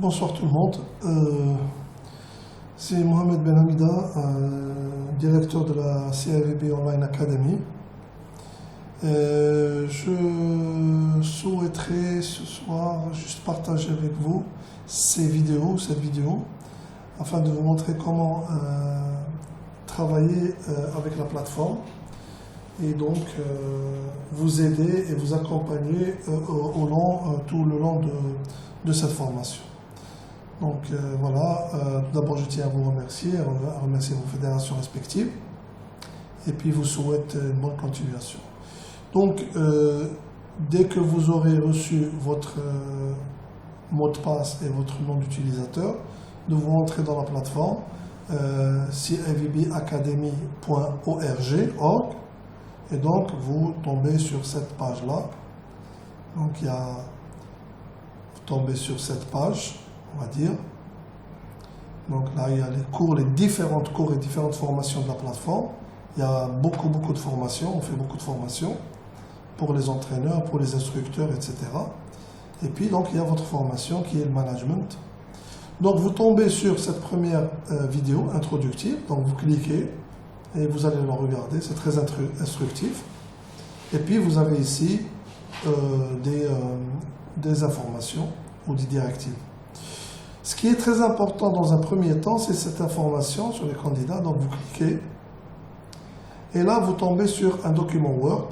Bonsoir tout le monde. C'est Mohamed Ben Hamida, directeur de la CAVB Online Academy. Je souhaiterais ce soir juste partager avec vous cette vidéo, afin de vous montrer comment travailler avec la plateforme et donc vous aider et vous accompagner tout le long de cette formation. Donc voilà, tout d'abord je tiens à vous remercier, à remercier vos fédérations respectives et puis vous souhaite une bonne continuation. Donc dès que vous aurez reçu votre mot de passe et votre nom d'utilisateur, de vous rentrer dans la plateforme cavbacademy.org et donc vous tombez sur cette page-là. Donc vous tombez sur cette page, on va dire. Donc là, il y a les cours, les différentes cours et différentes formations de la plateforme. Il y a beaucoup de formations, on fait beaucoup de formations pour les entraîneurs, pour les instructeurs, etc. Et puis, donc, il y a votre formation qui est le management. Donc, vous tombez sur cette première vidéo introductive. Donc, vous cliquez et vous allez la regarder. C'est très instructif. Et puis, vous avez ici des informations ou des directives. Ce qui est très important dans un premier temps, c'est cette information sur les candidats. Donc, vous cliquez. Et là, vous tombez sur un document Word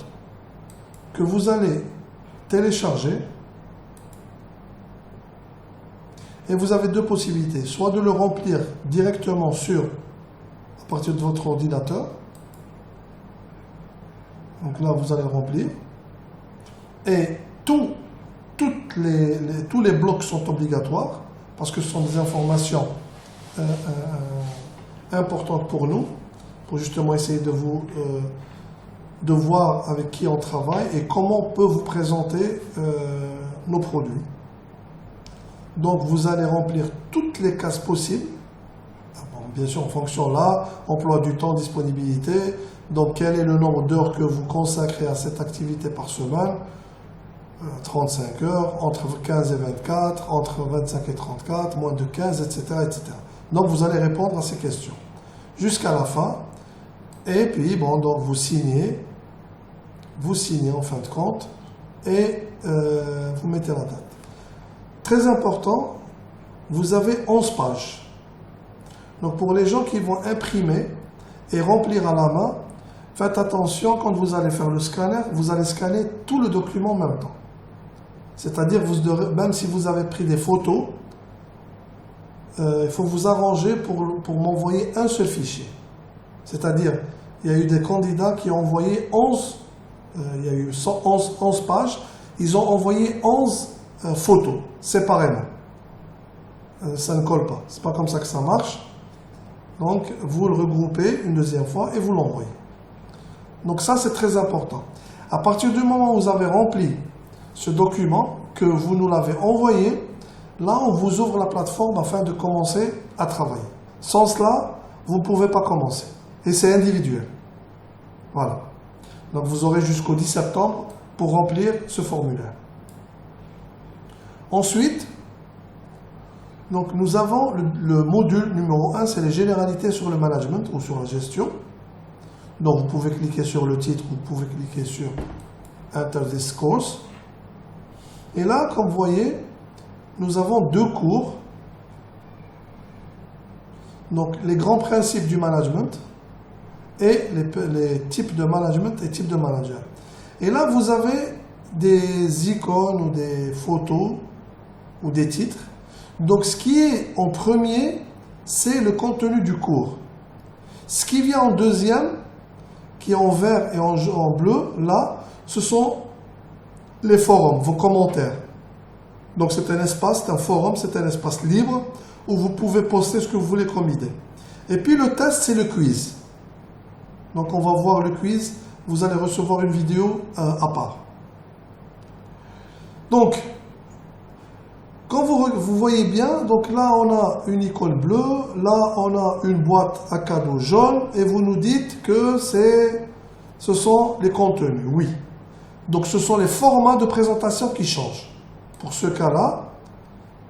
que vous allez télécharger. Et vous avez deux possibilités. Soit de le remplir directement à partir de votre ordinateur. Donc là, vous allez le remplir. Et tous les blocs sont obligatoires parce que ce sont des informations importantes pour nous, pour justement essayer de voir avec qui on travaille et comment on peut vous présenter nos produits. Donc vous allez remplir toutes les cases possibles, bien sûr en fonction là, emploi du temps, disponibilité, donc quel est le nombre d'heures que vous consacrez à cette activité par semaine, 35 heures, entre 15 et 24, entre 25 et 34, moins de 15, etc. etc. Donc vous allez répondre à ces questions jusqu'à la fin. Et puis, bon, donc vous signez en fin de compte et vous mettez la date. Très important, vous avez 11 pages. Donc pour les gens qui vont imprimer et remplir à la main, faites attention quand vous allez faire le scanner, vous allez scanner tout le document en même temps. C'est-à-dire, même si vous avez pris des photos, il faut vous arranger pour m'envoyer un seul fichier. C'est-à-dire, il y a eu des candidats qui ont envoyé 11 pages, ils ont envoyé 11 photos, séparément. Ça ne colle pas, c'est pas comme ça que ça marche. Donc, vous le regroupez une deuxième fois et vous l'envoyez. Donc ça, c'est très important. À partir du moment où vous avez rempli ce document, que vous nous l'avez envoyé, là, on vous ouvre la plateforme afin de commencer à travailler. Sans cela, vous ne pouvez pas commencer. Et c'est individuel. Voilà. Donc vous aurez jusqu'au 10 septembre pour remplir ce formulaire. Ensuite, donc nous avons le module numéro 1, c'est les généralités sur le management ou sur la gestion. Donc vous pouvez cliquer sur le titre, vous pouvez cliquer sur Enter this course. Et là, comme vous voyez, nous avons deux cours. Donc les grands principes du management et les types de management et types de manager. Et là, vous avez des icônes ou des photos ou des titres. Donc, ce qui est en premier, c'est le contenu du cours. Ce qui vient en deuxième, qui est en vert et en bleu, là, ce sont les forums, vos commentaires. Donc, c'est un espace, c'est un forum, c'est un espace libre où vous pouvez poster ce que vous voulez comme idée. Et puis, le test, c'est le quiz. Donc, on va voir le quiz. Vous allez recevoir une vidéo à part. Donc, quand vous voyez bien, donc là, on a une icône bleue. Là, on a une boîte à cadeaux jaune. Et vous nous dites que ce sont les contenus. Oui. Donc, ce sont les formats de présentation qui changent. Pour ce cas-là,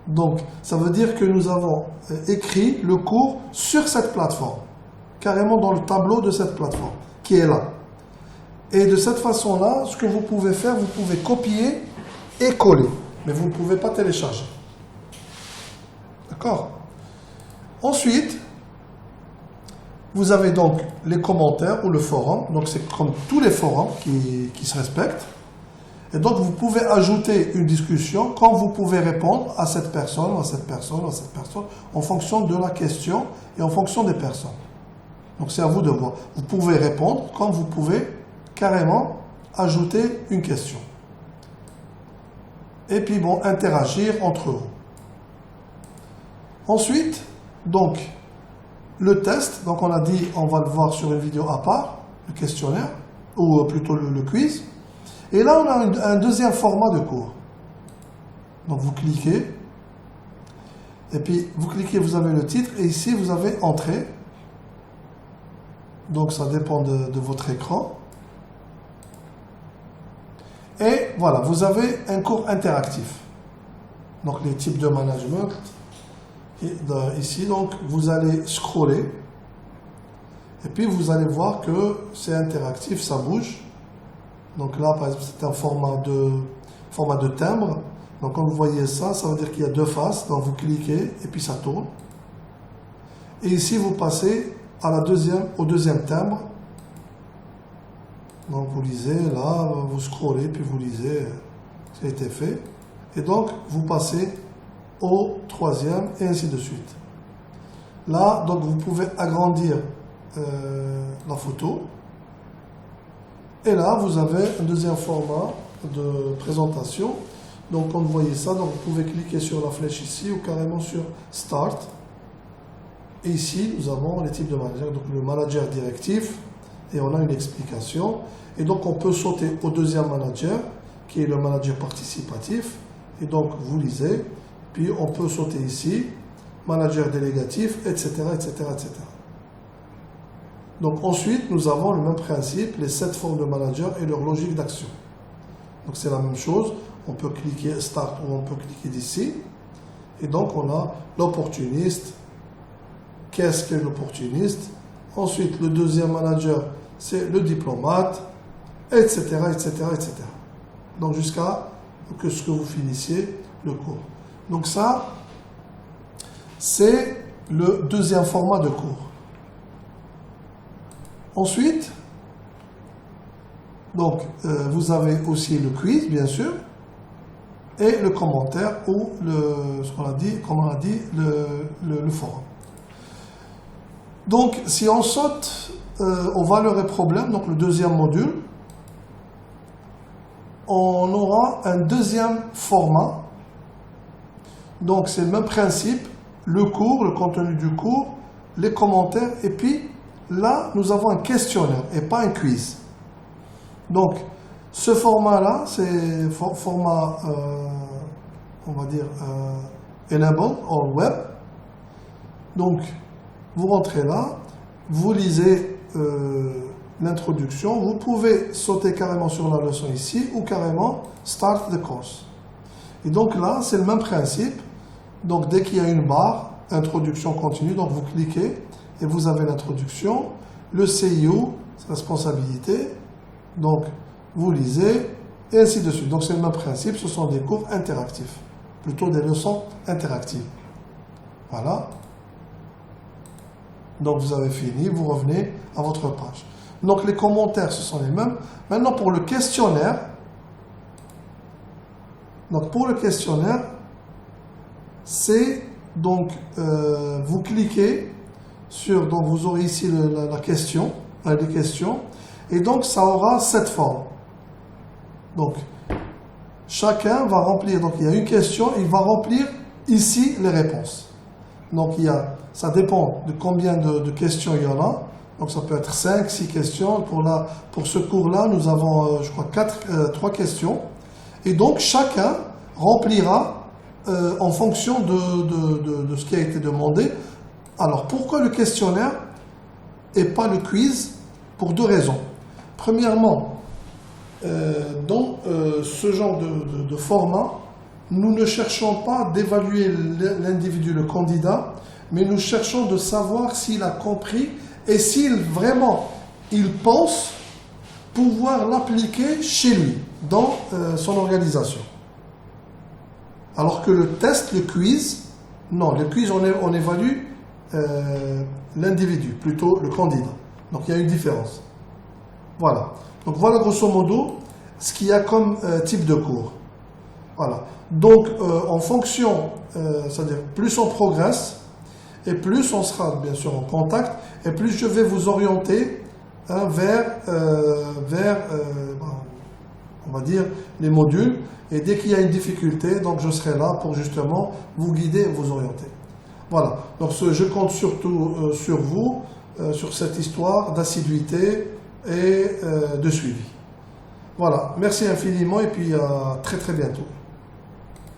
Donc, ça veut dire que nous avons écrit le cours sur cette plateforme, carrément dans le tableau de cette plateforme, qui est là. Et de cette façon-là, ce que vous pouvez faire, vous pouvez copier et coller, mais vous ne pouvez pas télécharger. D'accord? Ensuite, vous avez donc les commentaires ou le forum, donc c'est comme tous les forums qui se respectent. Et donc, vous pouvez ajouter une discussion quand vous pouvez répondre à cette personne, à cette personne, à cette personne, en fonction de la question et en fonction des personnes. Donc, c'est à vous de voir. Vous pouvez répondre quand vous pouvez carrément ajouter une question. Et puis, bon, interagir entre vous. Ensuite, donc, le test. Donc, on a dit, on va le voir sur une vidéo à part, le questionnaire, ou plutôt le quiz. Et là, on a un deuxième format de cours. Donc, vous cliquez. Et puis, vous cliquez, vous avez le titre. Et ici, vous avez Entrée. Donc, ça dépend de votre écran. Et voilà, vous avez un cours interactif. Donc, les types de management. Et ici, donc, vous allez scroller. Et puis, vous allez voir que c'est interactif, ça bouge. Donc là, par exemple, c'est un format de timbre. Donc quand vous voyez ça, ça veut dire qu'il y a deux faces. Donc vous cliquez et puis ça tourne. Et ici, vous passez au deuxième timbre. Donc vous lisez, là, vous scrollez, puis vous lisez ce qui a été fait. Et donc, vous passez au troisième et ainsi de suite. Là, donc vous pouvez agrandir la photo. Et là, vous avez un deuxième format de présentation. Donc, quand vous voyez ça, donc vous pouvez cliquer sur la flèche ici ou carrément sur Start. Et ici, nous avons les types de managers. Donc, le manager directif. Et on a une explication. Et donc, on peut sauter au deuxième manager, qui est le manager participatif. Et donc, vous lisez. Puis, on peut sauter ici, manager délégatif, etc., etc., etc. Donc ensuite, nous avons le même principe, les 7 formes de manager et leur logique d'action. Donc c'est la même chose, on peut cliquer Start ou on peut cliquer d'ici. Et donc on a l'opportuniste. Qu'est-ce qu'est l'opportuniste? Ensuite, le deuxième manager, c'est le diplomate, etc., etc., etc. Donc jusqu'à ce que vous finissiez le cours. Donc ça, c'est le deuxième format de cours. Ensuite, donc, vous avez aussi le quiz, bien sûr, et le commentaire ou ce qu'on a dit, comme on a dit, le forum. Donc, si on saute aux valeurs et problèmes, donc le deuxième module, on aura un deuxième format. Donc, c'est le même principe, le cours, le contenu du cours, les commentaires, et puis là, nous avons un questionnaire et pas un quiz. Donc, ce format-là, c'est format, on va dire, Enable or Web. Donc, vous rentrez là, vous lisez l'introduction, vous pouvez sauter carrément sur la leçon ici ou carrément Start the course. Et donc là, c'est le même principe. Donc, dès qu'il y a une barre, introduction continue, donc vous cliquez. Et vous avez l'introduction, le CIO, responsabilité, donc vous lisez, et ainsi de suite. Donc c'est le même principe, ce sont des cours interactifs, plutôt des leçons interactives. Voilà. Donc vous avez fini, vous revenez à votre page. Donc les commentaires, ce sont les mêmes. Maintenant pour le questionnaire, c'est donc vous cliquez sur, donc vous aurez ici la question, les questions, et donc ça aura 7 formes. Donc, chacun va remplir, donc il y a une question, il va remplir ici les réponses. Donc ça dépend de combien de questions il y en a. Donc ça peut être 5, 6 questions. Pour ce cours-là, nous avons, je crois, 3 questions. Et donc chacun remplira en fonction de ce qui a été demandé. Alors, pourquoi le questionnaire et pas le quiz? Pour 2 raisons. Premièrement, dans ce genre de format, nous ne cherchons pas d'évaluer l'individu, le candidat, mais nous cherchons de savoir s'il a compris et s'il vraiment il pense pouvoir l'appliquer chez lui, dans son organisation. Alors que le test, le quiz, non, le quiz on évalue l'individu, plutôt le candidat. Donc il y a une différence. Voilà. Donc voilà grosso modo ce qu'il y a comme type de cours. Voilà. Donc en fonction, c'est-à-dire plus on progresse, et plus on sera bien sûr en contact, et plus je vais vous orienter vers, on va dire, les modules. Et dès qu'il y a une difficulté, donc je serai là pour justement vous guider et vous orienter. Voilà. Donc je compte surtout sur vous, sur cette histoire d'assiduité et de suivi. Voilà. Merci infiniment et puis à très très bientôt.